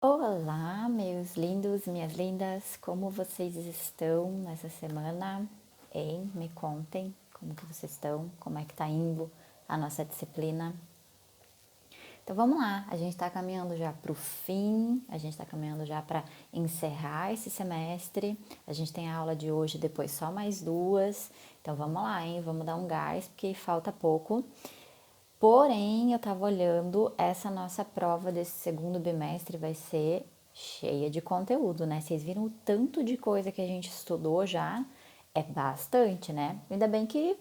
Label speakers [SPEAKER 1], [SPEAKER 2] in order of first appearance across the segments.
[SPEAKER 1] Olá, meus lindos, minhas lindas, como vocês estão nessa semana? Hein? Me contem como que vocês estão, como é que tá indo a nossa disciplina. Então vamos lá, a gente está caminhando já para o fim, a gente está caminhando já para encerrar esse semestre. A gente tem a aula de hoje, depois só mais duas. Então vamos lá, hein? Vamos dar um gás, porque falta pouco. Porém, eu estava olhando, essa nossa prova desse segundo bimestre vai ser cheia de conteúdo, né? Vocês viram o tanto de coisa que a gente estudou já? É bastante, né? Ainda bem que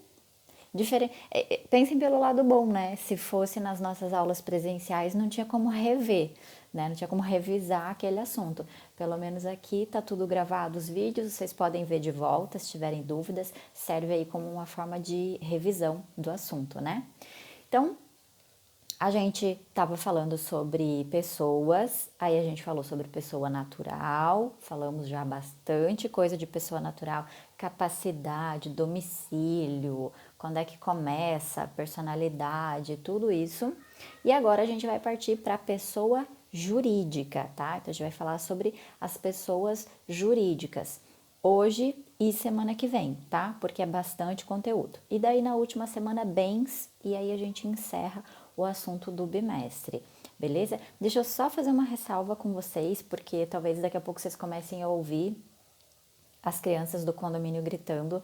[SPEAKER 1] pensem pelo lado bom, né? Se fosse nas nossas aulas presenciais, não tinha como rever, né? Não tinha como revisar aquele assunto. Pelo menos aqui tá tudo gravado, os vídeos, vocês podem ver de volta se tiverem dúvidas, serve aí como uma forma de revisão do assunto, né? Então, a gente estava falando sobre pessoas, aí a gente falou sobre pessoa natural, falamos já bastante coisa de pessoa natural, capacidade, domicílio, quando é que começa, personalidade, tudo isso. E agora a gente vai partir para a pessoa jurídica, tá? Então a gente vai falar sobre as pessoas jurídicas hoje e semana que vem, tá? Porque é bastante conteúdo. E daí na última semana, bens, e aí a gente encerra o assunto do bimestre, beleza? Deixa eu só fazer uma ressalva com vocês, porque talvez daqui a pouco vocês comecem a ouvir as crianças do condomínio gritando.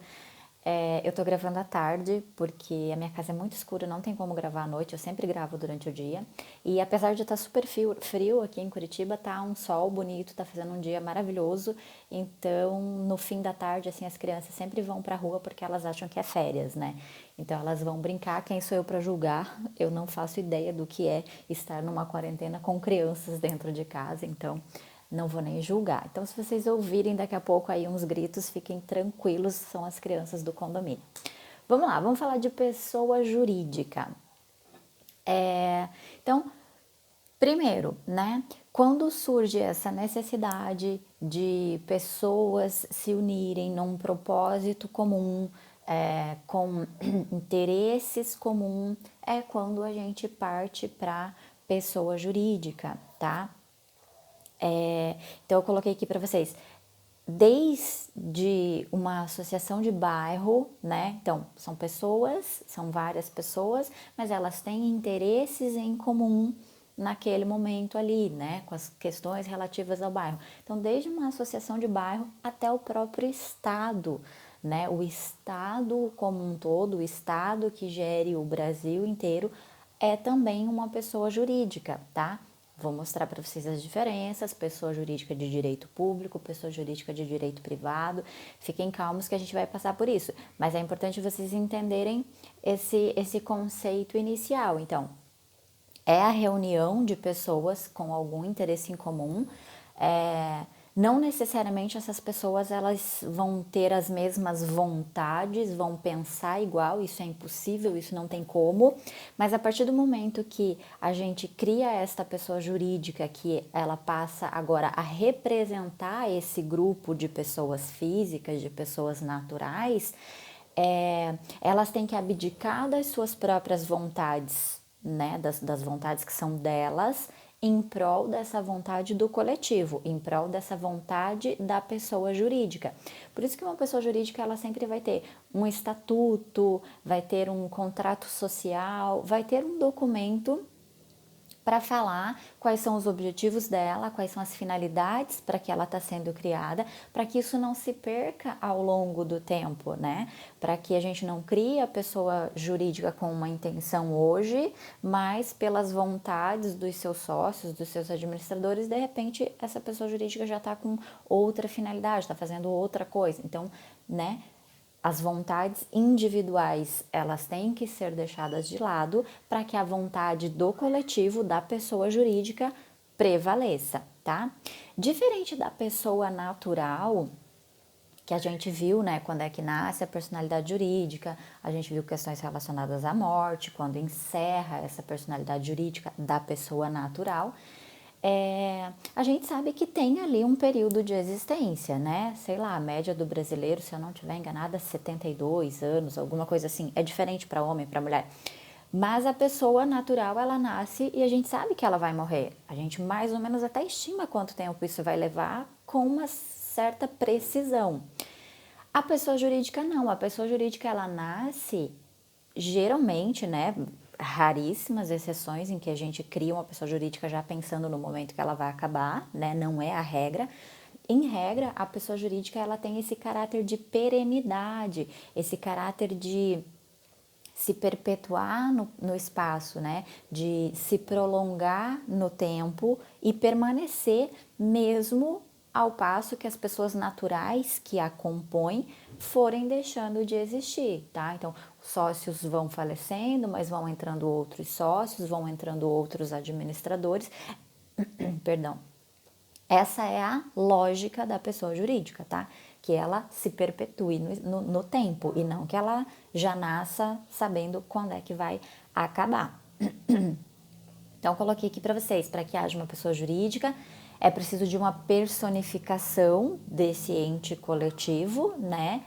[SPEAKER 1] Eu tô gravando à tarde, porque a minha casa é muito escura, não tem como gravar à noite, eu sempre gravo durante o dia. E apesar de estar super frio aqui em Curitiba, tá um sol bonito, tá fazendo um dia maravilhoso. Então, no fim da tarde, assim, as crianças sempre vão pra rua porque elas acham que é férias, né? Então, elas vão brincar, quem sou eu para julgar? Eu não faço ideia do que é estar numa quarentena com crianças dentro de casa, então não vou nem julgar. Então, se vocês ouvirem daqui a pouco aí uns gritos, fiquem tranquilos, são as crianças do condomínio. Vamos lá, vamos falar de pessoa jurídica. Então, primeiro, né? Quando surge essa necessidade de pessoas se unirem num propósito comum, com interesses comuns, é quando a gente parte para pessoa jurídica, tá? Então eu coloquei aqui para vocês, desde uma associação de bairro, né? Então são pessoas, são várias pessoas, mas elas têm interesses em comum naquele momento ali, né? Com as questões relativas ao bairro. Então desde uma associação de bairro até o próprio estado, né? O estado como um todo, o estado que gere o Brasil inteiro é também uma pessoa jurídica, tá? Vou mostrar para vocês as diferenças, pessoa jurídica de direito público, pessoa jurídica de direito privado. Fiquem calmos que a gente vai passar por isso, mas é importante vocês entenderem esse conceito inicial. Então, é a reunião de pessoas com algum interesse em comum. Não necessariamente essas pessoas elas vão ter as mesmas vontades, vão pensar igual, isso é impossível, isso não tem como, mas a partir do momento que a gente cria esta pessoa jurídica que ela passa agora a representar esse grupo de pessoas físicas, de pessoas naturais, elas têm que abdicar das suas próprias vontades, né, das vontades que são delas, em prol dessa vontade do coletivo, em prol dessa vontade da pessoa jurídica. Por isso que uma pessoa jurídica ela sempre vai ter um estatuto, vai ter um contrato social, vai ter um documento para falar quais são os objetivos dela, quais são as finalidades para que ela está sendo criada, para que isso não se perca ao longo do tempo, né? Para que a gente não crie a pessoa jurídica com uma intenção hoje, mas pelas vontades dos seus sócios, dos seus administradores, de repente essa pessoa jurídica já está com outra finalidade, está fazendo outra coisa. Então, né? As vontades individuais, elas têm que ser deixadas de lado para que a vontade do coletivo, da pessoa jurídica, prevaleça, tá? Diferente da pessoa natural, que a gente viu, né, quando é que nasce a personalidade jurídica, a gente viu questões relacionadas à morte, quando encerra essa personalidade jurídica da pessoa natural, a gente sabe que tem ali um período de existência, né? Sei lá, a média do brasileiro, se eu não estiver enganada, 72 anos, alguma coisa assim. É diferente para homem e para mulher. Mas a pessoa natural, ela nasce e a gente sabe que ela vai morrer. A gente mais ou menos até estima quanto tempo isso vai levar com uma certa precisão. A pessoa jurídica não, a pessoa jurídica ela nasce geralmente, né, raríssimas exceções em que a gente cria uma pessoa jurídica já pensando no momento que ela vai acabar, né, não é a regra. Em regra, a pessoa jurídica ela tem esse caráter de perenidade, esse caráter de se perpetuar no espaço, né? De se prolongar no tempo e permanecer mesmo ao passo que as pessoas naturais que a compõem forem deixando de existir, tá? Então, sócios vão falecendo, mas vão entrando outros sócios, vão entrando outros administradores, perdão. Essa é a lógica da pessoa jurídica, tá? Que ela se perpetue no tempo e não que ela já nasça sabendo quando é que vai acabar. Então, coloquei aqui para vocês, para que haja uma pessoa jurídica, é preciso de uma personificação desse ente coletivo, né?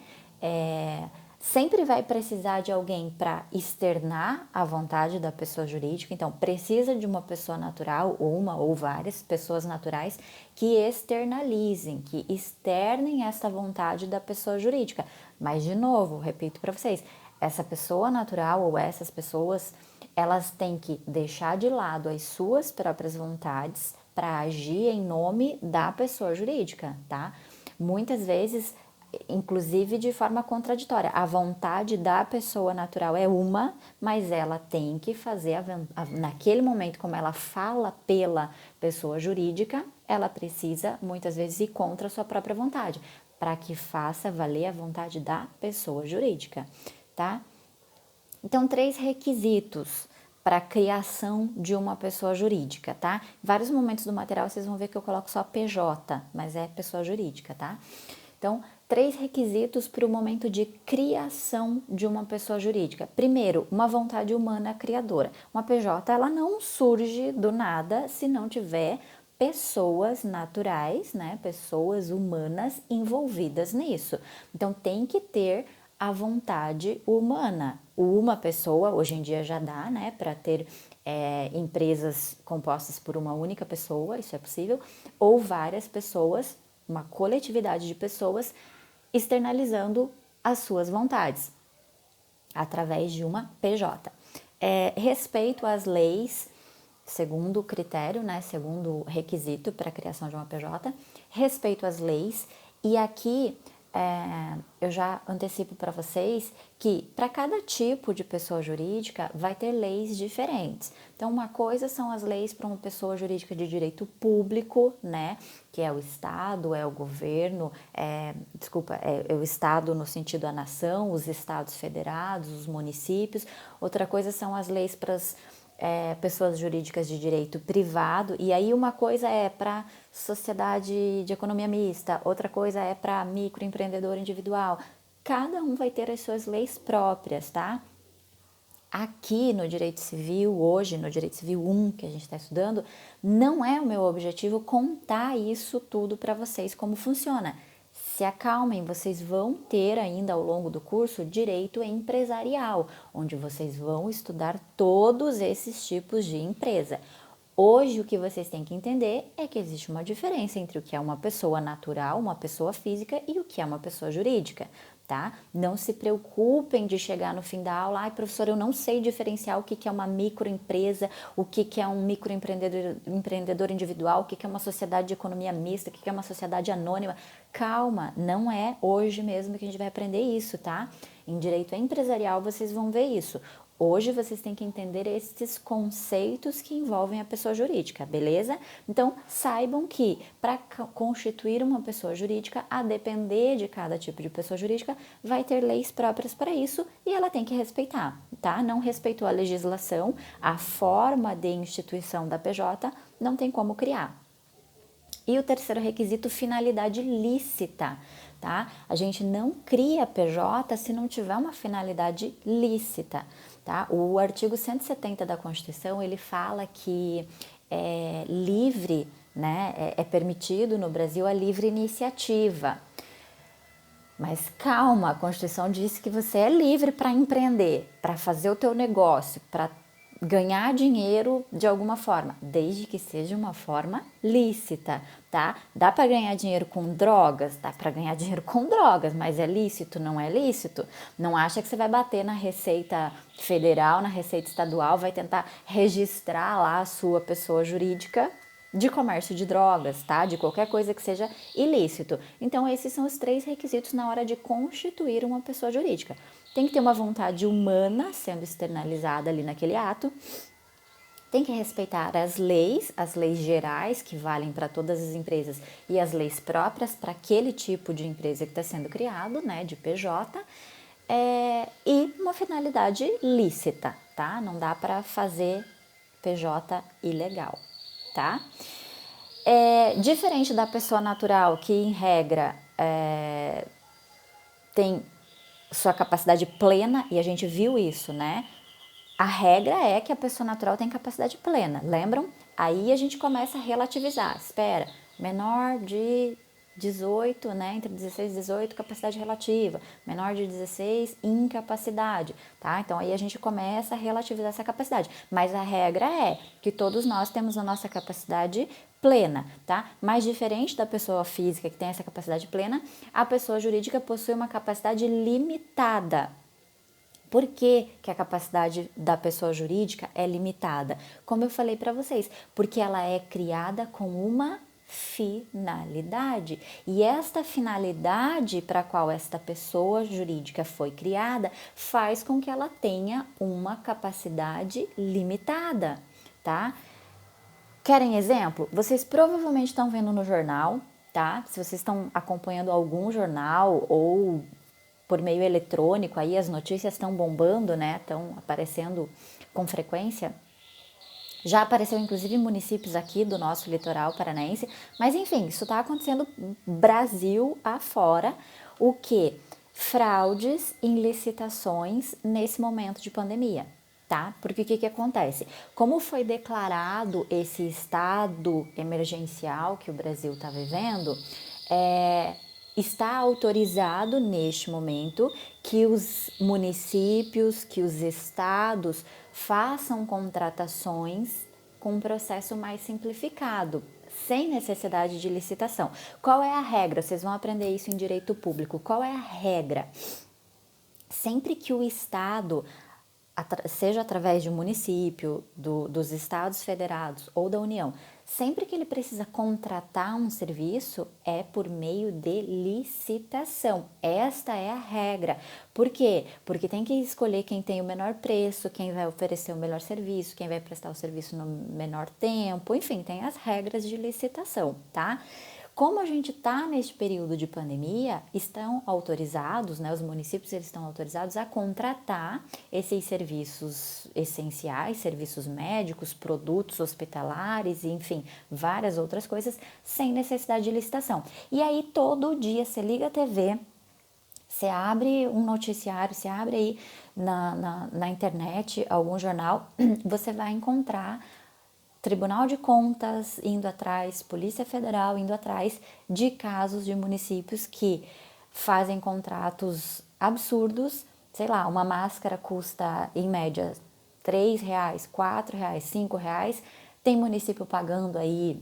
[SPEAKER 1] Sempre vai precisar de alguém para externar a vontade da pessoa jurídica, então precisa de uma pessoa natural, ou uma ou várias pessoas naturais que externalizem, que externem essa vontade da pessoa jurídica. Mas, de novo, repito para vocês, essa pessoa natural ou essas pessoas, elas têm que deixar de lado as suas próprias vontades para agir em nome da pessoa jurídica, tá? Muitas vezes, inclusive de forma contraditória, a vontade da pessoa natural é uma, mas ela tem que fazer, naquele momento, como ela fala pela pessoa jurídica, ela precisa muitas vezes ir contra a sua própria vontade, para que faça valer a vontade da pessoa jurídica, tá? Então, 3 requisitos para a criação de uma pessoa jurídica, tá? Em vários momentos do material vocês vão ver que eu coloco só PJ, mas é pessoa jurídica, tá? Então, 3 requisitos para o momento de criação de uma pessoa jurídica. Primeiro, uma vontade humana criadora. Uma PJ, ela não surge do nada se não tiver pessoas naturais, né? Pessoas humanas envolvidas nisso. Então, tem que ter a vontade humana. Uma pessoa, hoje em dia já dá, né, para ter empresas compostas por uma única pessoa, isso é possível, ou várias pessoas, uma coletividade de pessoas externalizando as suas vontades através de uma PJ. Respeito às leis, segundo critério, né, segundo requisito para a criação de uma PJ, respeito às leis, e aqui eu já antecipo para vocês que para cada tipo de pessoa jurídica vai ter leis diferentes. Então, uma coisa são as leis para uma pessoa jurídica de direito público, né? Que é o Estado, é o governo, é o Estado no sentido da nação, os estados federados, os municípios. Outra coisa são as leis para as pessoas jurídicas de direito privado, e aí uma coisa é para sociedade de economia mista, outra coisa é para microempreendedor individual. Cada um vai ter as suas leis próprias, tá? Aqui no Direito Civil, hoje no Direito Civil 1 que a gente está estudando, não é o meu objetivo contar isso tudo para vocês como funciona. Se acalmem, vocês vão ter ainda ao longo do curso direito empresarial, onde vocês vão estudar todos esses tipos de empresa. Hoje o que vocês têm que entender é que existe uma diferença entre o que é uma pessoa natural, uma pessoa física e o que é uma pessoa jurídica, tá? Não se preocupem de chegar no fim da aula, ai professor, eu não sei diferenciar o que é uma microempresa, o que é um microempreendedor individual, o que é uma sociedade de economia mista, o que é uma sociedade anônima. Calma, não é hoje mesmo que a gente vai aprender isso, tá? Em direito empresarial vocês vão ver isso. Hoje vocês têm que entender esses conceitos que envolvem a pessoa jurídica, beleza? Então, saibam que para constituir uma pessoa jurídica, a depender de cada tipo de pessoa jurídica, vai ter leis próprias para isso e ela tem que respeitar, tá? Não respeitou a legislação, a forma de instituição da PJ, não tem como criar. E o terceiro requisito, finalidade lícita, tá? A gente não cria PJ se não tiver uma finalidade lícita, tá? O artigo 170 da Constituição, ele fala que é livre, né? É permitido no Brasil a livre iniciativa. Mas calma, a Constituição diz que você é livre para empreender, para fazer o teu negócio, para ganhar dinheiro de alguma forma, desde que seja uma forma lícita, tá? Dá para ganhar dinheiro com drogas? Dá para ganhar dinheiro com drogas, mas é lícito, não é lícito? Não acha que você vai bater na Receita Federal, na Receita Estadual, vai tentar registrar lá a sua pessoa jurídica de comércio de drogas, tá? De qualquer coisa que seja ilícito. Então, esses são os 3 requisitos na hora de constituir uma pessoa jurídica. Tem que ter uma vontade humana sendo externalizada ali naquele ato. Tem que respeitar as leis gerais que valem para todas as empresas e as leis próprias para aquele tipo de empresa que está sendo criado, né? De PJ. E uma finalidade lícita, tá? Não dá para fazer PJ ilegal, tá? Diferente da pessoa natural, que em regra tem sua capacidade plena, e a gente viu isso, né? A regra é que a pessoa natural tem capacidade plena, lembram? Aí a gente começa a relativizar. Espera, menor de 18, né? Entre 16 e 18, capacidade relativa. Menor de 16, incapacidade, tá? Então aí a gente começa a relativizar essa capacidade. Mas a regra é que todos nós temos a nossa capacidade plena, tá? Mas diferente da pessoa física que tem essa capacidade plena, a pessoa jurídica possui uma capacidade limitada. Por que, que a capacidade da pessoa jurídica é limitada? Como eu falei para vocês, porque ela é criada com uma finalidade. E esta finalidade para a qual esta pessoa jurídica foi criada faz com que ela tenha uma capacidade limitada, tá? Querem exemplo? Vocês provavelmente estão vendo no jornal, tá? Se vocês estão acompanhando algum jornal ou por meio eletrônico, aí as notícias estão bombando, né? Estão aparecendo com frequência. Já apareceu inclusive em municípios aqui do nosso litoral paranaense, mas enfim, isso está acontecendo Brasil afora. O que? Fraudes em licitações nesse momento de pandemia, tá? Porque o que acontece? Como foi declarado esse estado emergencial que o Brasil está vivendo, está autorizado neste momento que os municípios, que os estados façam contratações com um processo mais simplificado, sem necessidade de licitação. Qual é a regra? Vocês vão aprender isso em direito público. Qual é a regra? Sempre que o estado, seja através de um município, dos estados federados ou da União, sempre que ele precisa contratar um serviço, é por meio de licitação. Esta é a regra. Por quê? Porque tem que escolher quem tem o menor preço, quem vai oferecer o melhor serviço, quem vai prestar o serviço no menor tempo, enfim, tem as regras de licitação, tá? Como a gente está neste período de pandemia, estão autorizados, né, os municípios eles estão autorizados a contratar esses serviços essenciais, serviços médicos, produtos hospitalares, enfim, várias outras coisas, sem necessidade de licitação. E aí todo dia você liga a TV, você abre um noticiário, você abre aí na internet algum jornal, você vai encontrar Tribunal de Contas indo atrás, Polícia Federal indo atrás de casos de municípios que fazem contratos absurdos. Sei lá, uma máscara custa em média R$3, R$4, R$5. Tem município pagando aí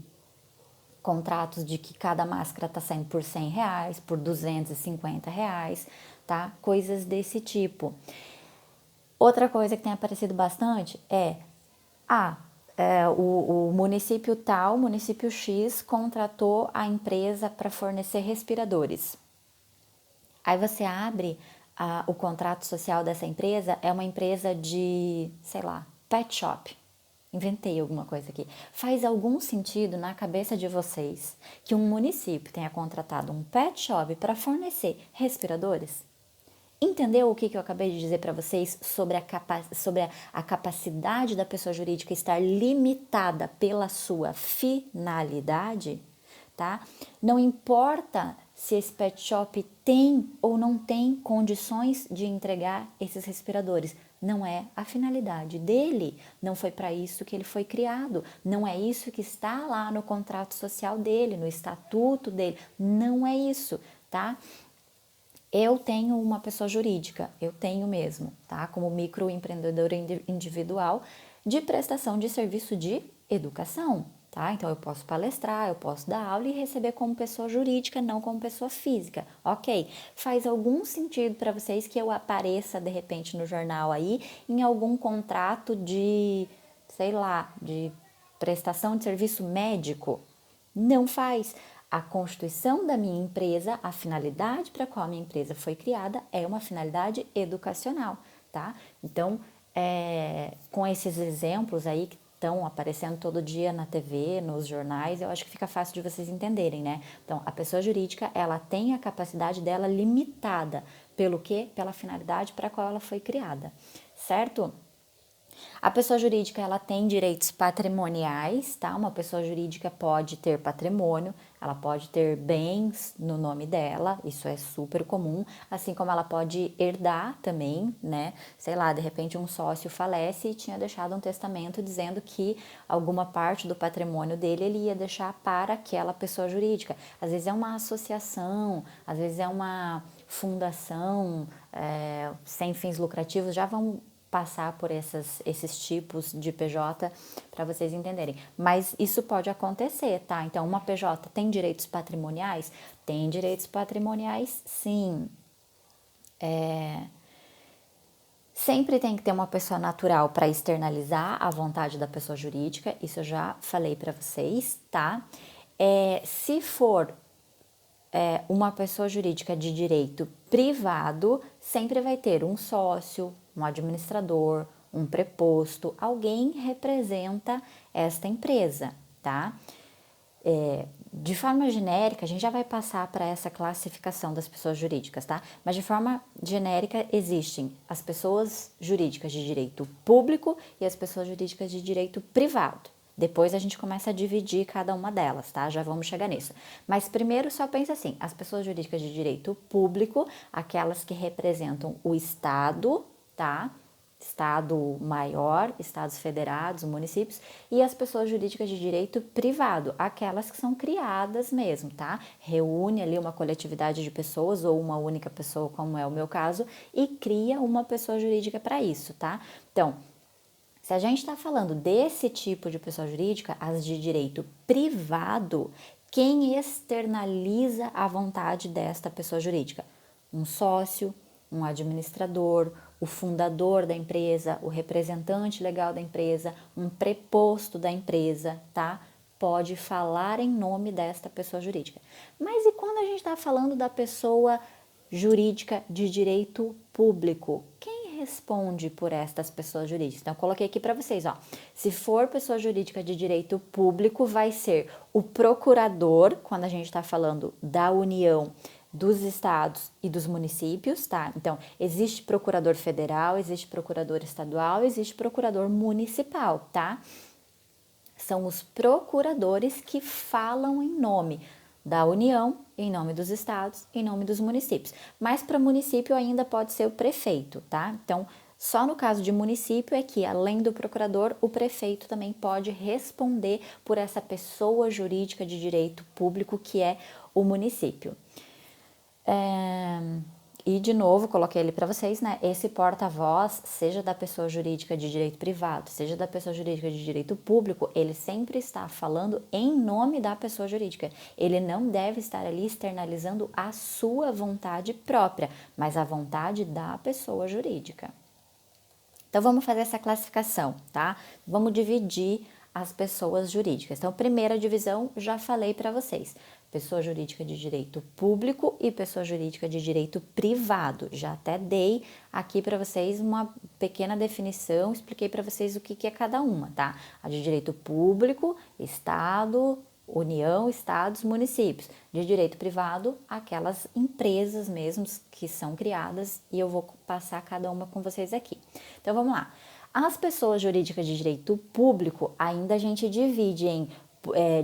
[SPEAKER 1] contratos de que cada máscara está saindo por R$100, por R$250, tá? Coisas desse tipo. Outra coisa que tem aparecido bastante o município tal, município X, contratou a empresa para fornecer respiradores. Aí você abre o contrato social dessa empresa, é uma empresa de, sei lá, pet shop. Inventei alguma coisa aqui. Faz algum sentido na cabeça de vocês que um município tenha contratado um pet shop para fornecer respiradores? Entendeu o que eu acabei de dizer para vocês sobre a capacidade da pessoa jurídica estar limitada pela sua finalidade, tá? Não importa se esse pet shop tem ou não tem condições de entregar esses respiradores. Não é a finalidade dele, não foi para isso que ele foi criado, não é isso que está lá no contrato social dele, no estatuto dele, não é isso, tá? Eu tenho uma pessoa jurídica, eu tenho mesmo, tá? Como microempreendedora individual de prestação de serviço de educação, tá? Então eu posso palestrar, eu posso dar aula e receber como pessoa jurídica, não como pessoa física. Ok, faz algum sentido para vocês que eu apareça de repente no jornal aí em algum contrato de, sei lá, de prestação de serviço médico? Não faz. A constituição da minha empresa, a finalidade para a qual a minha empresa foi criada é uma finalidade educacional, tá? Então, com esses exemplos aí que estão aparecendo todo dia na TV, nos jornais, eu acho que fica fácil de vocês entenderem, né? Então, a pessoa jurídica, ela tem a capacidade dela limitada. Pelo quê? Pela finalidade para a qual ela foi criada, certo? A pessoa jurídica, ela tem direitos patrimoniais, tá? Uma pessoa jurídica pode ter patrimônio, ela pode ter bens no nome dela, isso é super comum, assim como ela pode herdar também, né? Sei lá, de repente um sócio falece e tinha deixado um testamento dizendo que alguma parte do patrimônio dele ele ia deixar para aquela pessoa jurídica. Às vezes é uma associação, às vezes é uma fundação sem fins lucrativos, já vão passar por esses tipos de PJ para vocês entenderem. Mas isso pode acontecer, tá? Então, uma PJ tem direitos patrimoniais? Tem direitos patrimoniais, sim. Sempre tem que ter uma pessoa natural para externalizar a vontade da pessoa jurídica, isso eu já falei para vocês, tá? Se for uma pessoa jurídica de direito privado, sempre vai ter um sócio, um administrador, um preposto, alguém representa esta empresa, tá? De forma genérica, a gente já vai passar para essa classificação das pessoas jurídicas, tá? Mas de forma genérica existem as pessoas jurídicas de direito público e as pessoas jurídicas de direito privado. Depois a gente começa a dividir cada uma delas, tá? Já vamos chegar nisso. Mas primeiro só pensa assim, as pessoas jurídicas de direito público, aquelas que representam o Estado, tá? Estado maior, estados federados, municípios, e as pessoas jurídicas de direito privado, aquelas que são criadas mesmo, tá? Reúne ali uma coletividade de pessoas ou uma única pessoa, como é o meu caso, e cria uma pessoa jurídica para isso, tá? Então, se a gente está falando desse tipo de pessoa jurídica, as de direito privado, quem externaliza a vontade desta pessoa jurídica? Um sócio, um administrador, o fundador da empresa, o representante legal da empresa, um preposto da empresa, tá? Pode falar em nome desta pessoa jurídica. Mas e quando a gente está falando da pessoa jurídica de direito público? Quem responde por estas pessoas jurídicas? Então, eu coloquei aqui para vocês, ó. Se for pessoa jurídica de direito público, vai ser o procurador, quando a gente está falando da União, dos estados e dos municípios, tá? Então, existe procurador federal, existe procurador estadual, existe procurador municipal, tá? São os procuradores que falam em nome da União, em nome dos estados, em nome dos municípios. Mas para município ainda pode ser o prefeito, tá? Então, só no caso de município é que, além do procurador, o prefeito também pode responder por essa pessoa jurídica de direito público que é o município. E de novo, coloquei ele para vocês, né? Esse porta-voz, seja da pessoa jurídica de direito privado, seja da pessoa jurídica de direito público, ele sempre está falando em nome da pessoa jurídica. Ele não deve estar ali externalizando a sua vontade própria, mas a vontade da pessoa jurídica. Então vamos fazer essa classificação, tá? Vamos dividir as pessoas jurídicas. Então, primeira divisão, já falei para vocês. Pessoa jurídica de direito público e pessoa jurídica de direito privado. Já até dei aqui para vocês uma pequena definição, expliquei para vocês o que é cada uma, tá? A de direito público, Estado, União, estados, municípios. De direito privado, aquelas empresas mesmo que são criadas, e eu vou passar cada uma com vocês aqui. Então, vamos lá. As pessoas jurídicas de direito público, ainda a gente divide em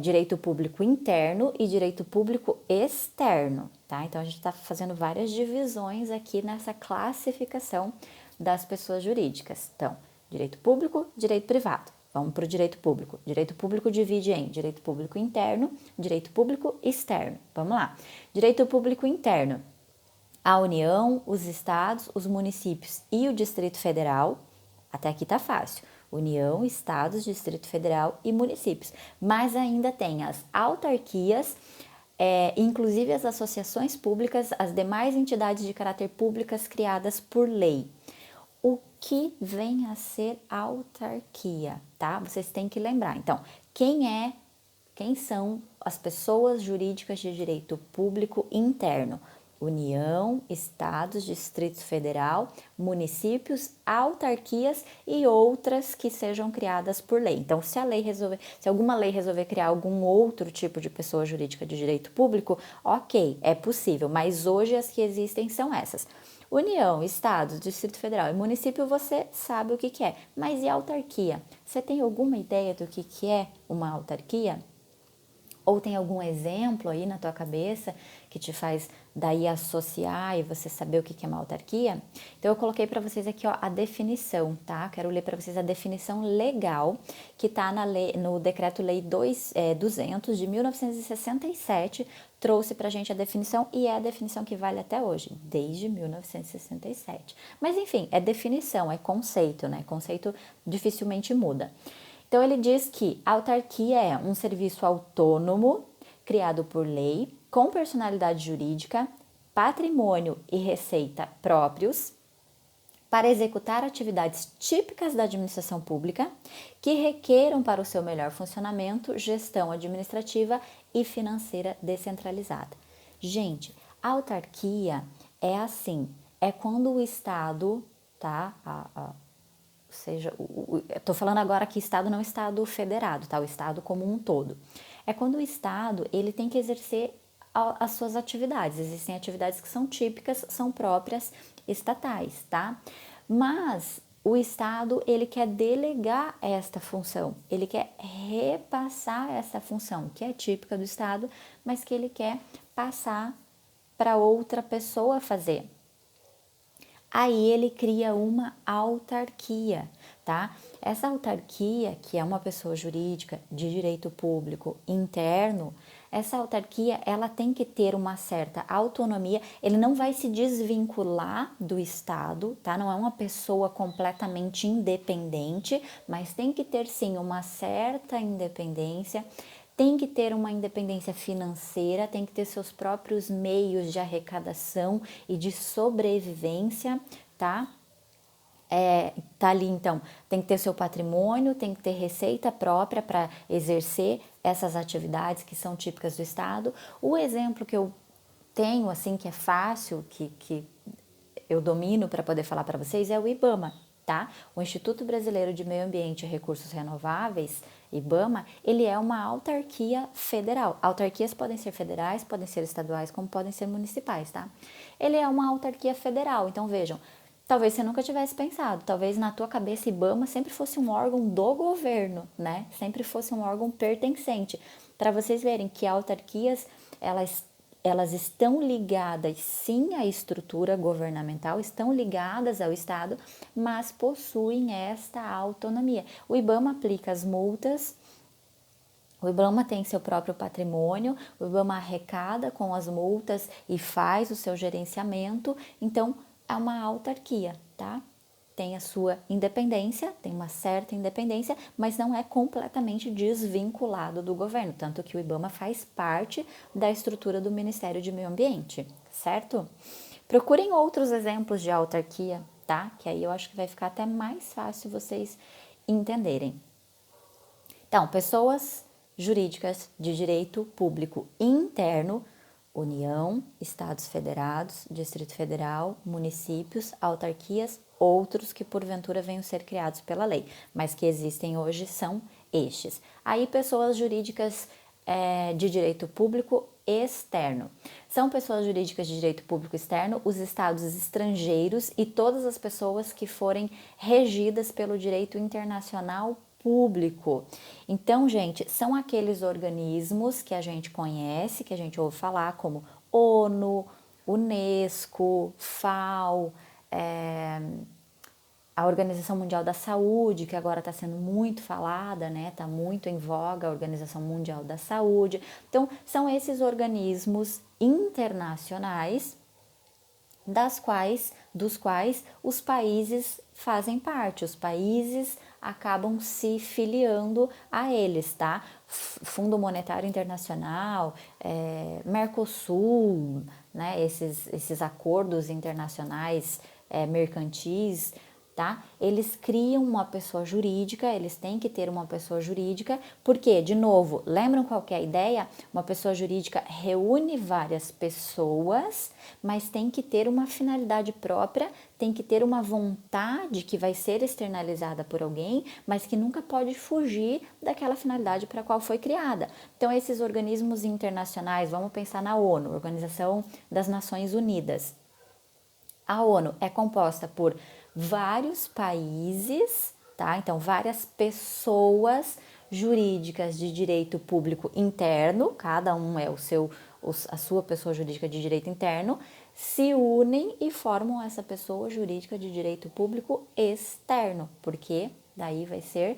[SPEAKER 1] direito público interno e direito público externo, tá? Então, a gente está fazendo várias divisões aqui nessa classificação das pessoas jurídicas. Então, direito público, direito privado. Vamos para o direito público. Direito público divide em direito público interno, direito público externo. Vamos lá. Direito público interno. A União, os estados, os municípios e o Distrito Federal. Até aqui tá fácil. União, estados, Distrito Federal e municípios. Mas ainda tem as autarquias, inclusive as associações públicas, as demais entidades de caráter públicas criadas por lei. O que vem a ser autarquia, tá? Vocês têm que lembrar. Então, quem são as pessoas jurídicas de direito público interno? União, estados, Distrito Federal, municípios, autarquias e outras que sejam criadas por lei. Então, se alguma lei resolver criar algum outro tipo de pessoa jurídica de direito público, ok, é possível, mas hoje as que existem são essas. União, Estados, Distrito Federal e município, você sabe o que é. Mas e autarquia? Você tem alguma ideia do que é uma autarquia? Ou tem algum exemplo aí na tua cabeça que te faz daí associar e você saber o que é uma autarquia? Então eu coloquei para vocês aqui ó, a definição, tá? Quero ler para vocês a definição legal que está no Decreto-Lei 200 de 1967, trouxe para a gente a definição e é a definição que vale até hoje, desde 1967. Mas enfim, é definição, é conceito, né? Conceito dificilmente muda. Então, ele diz que a autarquia é um serviço autônomo, criado por lei, com personalidade jurídica, patrimônio e receita próprios, para executar atividades típicas da administração pública que requeram para o seu melhor funcionamento gestão administrativa e financeira descentralizada. Gente, a autarquia é assim, é quando o Estado, tá? Seja, estou falando agora que Estado não é Estado federado, tá? O Estado como um todo. É quando o Estado ele tem que exercer as suas atividades. Existem atividades que são típicas, são próprias estatais, tá? Mas o Estado ele quer delegar esta função, ele quer repassar essa função que é típica do Estado, mas que ele quer passar para outra pessoa fazer. Aí ele cria uma autarquia, tá? Essa autarquia, que é uma pessoa jurídica de direito público interno, essa autarquia ela tem que ter uma certa autonomia, ele não vai se desvincular do Estado, tá? Não é uma pessoa completamente independente, mas tem que ter sim uma certa independência. Tem que ter uma independência financeira, tem que ter seus próprios meios de arrecadação e de sobrevivência, tá? Tá ali então, tem que ter seu patrimônio, tem que ter receita própria para exercer essas atividades que são típicas do Estado. O exemplo que eu tenho, assim, que é fácil, que eu domino para poder falar para vocês é o IBAMA, tá? O Instituto Brasileiro de Meio Ambiente e Recursos Renováveis, IBAMA, ele é uma autarquia federal. Autarquias podem ser federais, podem ser estaduais, como podem ser municipais, tá? Ele é uma autarquia federal, então vejam, talvez você nunca tivesse pensado, talvez na tua cabeça IBAMA sempre fosse um órgão do governo, né? Sempre fosse um órgão pertencente. Para vocês verem que autarquias, elas estão ligadas sim à estrutura governamental, estão ligadas ao Estado, mas possuem esta autonomia. O IBAMA aplica as multas, o IBAMA tem seu próprio patrimônio, o IBAMA arrecada com as multas e faz o seu gerenciamento, então é uma autarquia, tá? Tem a sua independência, tem uma certa independência, mas não é completamente desvinculado do governo, tanto que o IBAMA faz parte da estrutura do Ministério de Meio Ambiente, certo? Procurem outros exemplos de autarquia, tá? Que aí eu acho que vai ficar até mais fácil vocês entenderem. Então, pessoas jurídicas de direito público interno, União, Estados Federados, Distrito Federal, municípios, autarquias, outros que porventura venham ser criados pela lei, mas que existem hoje são estes. Aí, pessoas jurídicas de direito público externo. São pessoas jurídicas de direito público externo, os estados estrangeiros e todas as pessoas que forem regidas pelo direito internacional público. Então, gente, são aqueles organismos que a gente conhece, que a gente ouve falar, como ONU, Unesco, FAO, a Organização Mundial da Saúde, que agora está sendo muito falada, né? Está muito em voga a Organização Mundial da Saúde. Então, são esses organismos internacionais dos quais os países fazem parte, os países acabam se filiando a eles, tá? Fundo Monetário Internacional, Mercosul, né? Esses acordos internacionais mercantis, tá? Eles criam uma pessoa jurídica, eles têm que ter uma pessoa jurídica, porque, de novo, lembram qual que é a ideia? Uma pessoa jurídica reúne várias pessoas, mas tem que ter uma finalidade própria, tem que ter uma vontade que vai ser externalizada por alguém, mas que nunca pode fugir daquela finalidade para a qual foi criada. Então, esses organismos internacionais, vamos pensar na ONU, Organização das Nações Unidas. A ONU é composta por vários países, tá? Então, várias pessoas jurídicas de direito público interno, cada um é a sua pessoa jurídica de direito interno, se unem e formam essa pessoa jurídica de direito público externo, porque daí vai ser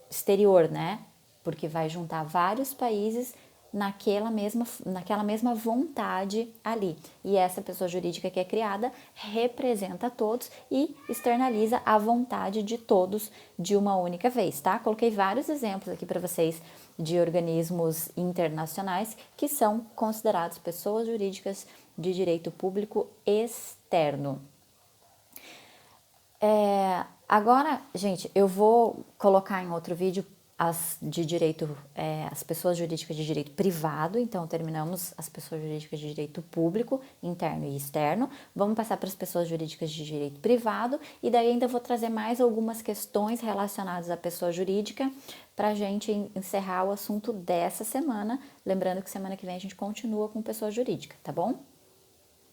[SPEAKER 1] exterior, né? Porque vai juntar vários países naquela mesma vontade ali. E essa pessoa jurídica que é criada representa todos e externaliza a vontade de todos de uma única vez, tá? Coloquei vários exemplos aqui para vocês de organismos internacionais que são considerados pessoas jurídicas de direito público externo. Agora, gente, eu vou colocar em outro vídeo as pessoas jurídicas de direito privado. Então, terminamos as pessoas jurídicas de direito público, interno e externo. Vamos passar para as pessoas jurídicas de direito privado e daí ainda vou trazer mais algumas questões relacionadas à pessoa jurídica para a gente encerrar o assunto dessa semana. Lembrando que semana que vem a gente continua com pessoa jurídica, tá bom?